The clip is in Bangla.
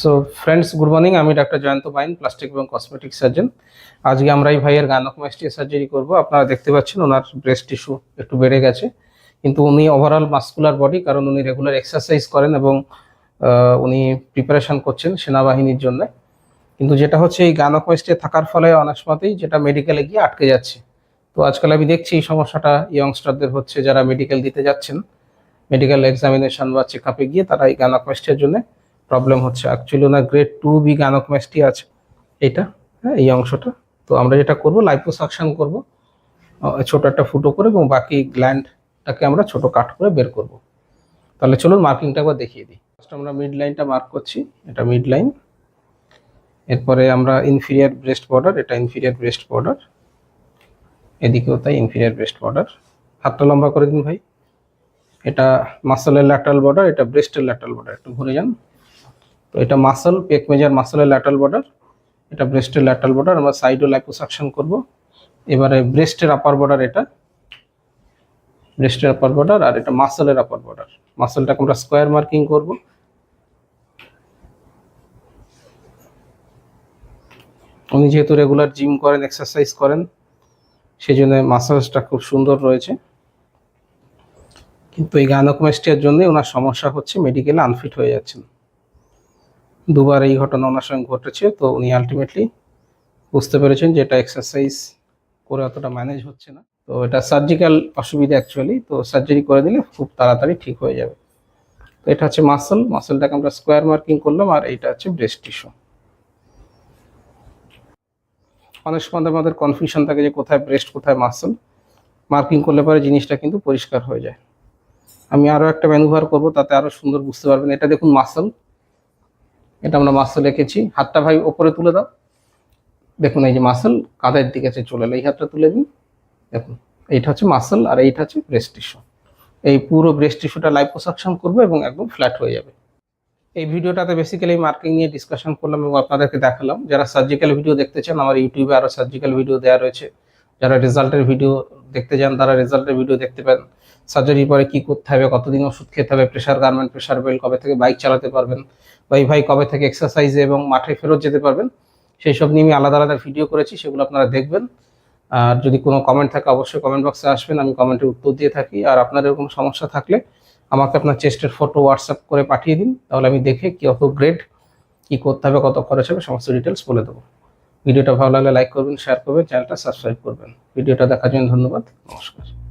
So friends, good morning. আমি ডাক্তার জয়ন্ত বাইন, প্লাস্টিক এবং কসমেটিক সার্জন। আজকে আমরা এই ভাইয়ের গাইনোকোমাস্টিয়া সার্জারি করব। আপনারা দেখতে পাচ্ছেন ওনার ব্রেস্ট টিস্যু একটু বেড়ে গেছে, কিন্তু উনি ওভারঅল মাস্কুলার বডি, কারণ উনি রেগুলার এক্সারসাইজ করেন এবং উনি প্রিপারেশন করছেন সেনাবাহিনীর জন্য। কিন্তু যেটা হচ্ছে, এই গাইনোকোমাস্টিয়া থাকার ফলে অনেক সময়তেই যেটা মেডিকেলে গিয়ে আটকে যাচ্ছে। তো আজকাল আমি দেখছি এই সমস্যাটা ইয়ংস্টারদের হচ্ছে, যারা মেডিকেল দিতে যাচ্ছেন, মেডিকেল এক্সামিনেশন বা চেক আপে গিয়ে তারা এই গাইনোকোমাস্টিয়ার জন্য প্রবলেম হচ্ছে। অ্যাকচুয়ালি ওনার গ্রেড 2B গাইনোকোমাস্টিয়া আছে এইটা, হ্যাঁ, এই অংশটা। তো আমরা যেটা করব, লাইপোসাকশন করব ছোট একটা ফুটো করে, এবং বাকি গ্ল্যান্ডটাকে আমরা ছোট কাট করে বের করব। তাহলে চলুন মার্কিংটা একবার দেখিয়ে দিই। ফার্স্ট আমরা মিড লাইনটা মার্ক করছি, এটা মিড লাইন। এরপরে আমরা ইনফিরিয়ার ব্রেস্ট বর্ডার, এটা ইনফিরিয়ার ব্রেস্ট বর্ডার, এদিকেও তাই ইনফিরিয়ার ব্রেস্ট বর্ডার। হাতটা লম্বা করে দিন ভাই। এটা মাসলের ল্যাটারাল বর্ডার, এটা ব্রেস্টের ল্যাটারাল বর্ডার। একটু ঘুরে যান। তো এটা মাসল, পেক মেজার মাসলের ল্যাটারাল বর্ডার, এটা ব্রেস্টের ল্যাটারাল বর্ডার। আমরা সাইডও লাইপোসাকশন করব। এবারে ব্রেস্টের আপার বর্ডার, এটা ব্রেস্টের আপার বর্ডার, আর এটা মাসলের আপার বর্ডার। মাসলটাকে আমরা স্কোয়ার মার্কিং করব। উনি যেহেতু রেগুলার জিম করেন, এক্সারসাইজ করেন, সেই জন্য মাসলসটা খুব সুন্দর রয়েছে। কিন্তু এই গাইনোকোমাস্টিয়ার জন্য ওনার সমস্যা হচ্ছে, মেডিকেলে আনফিট হয়ে যাচ্ছেন। দুবার এই ঘটনা ওনার সঙ্গে ঘটেছে। তো উনি আলটিমেটলি বুঝতে পেরেছেন যে এটা এক্সারসাইজ করে অতটা ম্যানেজ হচ্ছে না। তো এটা সার্জিক্যাল অসুবিধা অ্যাকচুয়ালি। তো সার্জারি করে দিলে খুব তাড়াতাড়ি ঠিক হয়ে যাবে। তো এটা হচ্ছে মাসল, মাসলটাকে আমরা স্কোয়ার মার্কিং করলাম, আর এইটা হচ্ছে ব্রেস্ট টিস্যু। অনেক সময় আমাদের কনফিউশন থাকে যে কোথায় ব্রেস্ট কোথায় মাসল। মার্কিং করলে পরে জিনিসটা কিন্তু পরিষ্কার হয়ে যায়। আমি আরও একটা ম্যানুভার করব, তাতে আরও সুন্দর বুঝতে পারবেন। এটা দেখুন মাসল, এটা আমরা মাসল রেখেছি। হাতটা ভাই ওপরে তুলে দাও। দেখুন এই যে মাসল কাঁধের দিকে চলে এলো, এই হাতটা তুলে দিন। দেখুন এইটা হচ্ছে মাসল, আর এইটা হচ্ছে ব্রেস্ট টিস্যু। এই পুরো ব্রেস্ট টিস্যুটা লাইপোসাকশন করবো এবং একদম ফ্ল্যাট হয়ে যাবে। এই ভিডিওটাতে বেসিক্যালি মার্কিং নিয়ে ডিসকাশন করলাম এবং আপনাদেরকে দেখালাম। যারা সার্জিক্যাল ভিডিও দেখতে চান, আমার ইউটিউবে আরও সার্জিক্যাল ভিডিও দেওয়া রয়েছে। যারা রেজাল্টের ভিডিও দেখতে চান, তারা রেজাল্টের ভিডিও দেখতে পান। সার্জারির পরে কী করতে হবে, কতদিন ওষুধ খেতে হবে, প্রেশার গার্মেন্ট, প্রেশার বেল্ট, কবে থেকে বাইক চালাতে পারবেন, বা এই ভাই কবে থেকে এক্সারসাইজে এবং মাঠে ফেরত যেতে পারবেন, সেই সব নিয়ে আমি আলাদা আলাদা ভিডিও করেছি, সেগুলো আপনারা দেখবেন। আর যদি কোনো কমেন্ট থাকে, অবশ্যই কমেন্ট বক্সে আসবেন, আমি কমেন্টের উত্তর দিয়ে থাকি। আর আপনার এরকম সমস্যা থাকলে আমাকে আপনার চেস্টের ফটো হোয়াটসঅ্যাপ করে পাঠিয়ে দিন, তাহলে আমি দেখে কত গ্রেড, কী করতে হবে, কত খরচ হবে, সমস্ত ডিটেলস বলে দেবো। ভিডিওটা ভালো লাগলে লাইক করবেন, শেয়ার করবেন, চ্যানেলটা সাবস্ক্রাইব করবেন। ভিডিওটা দেখার জন্য ধন্যবাদ। নমস্কার।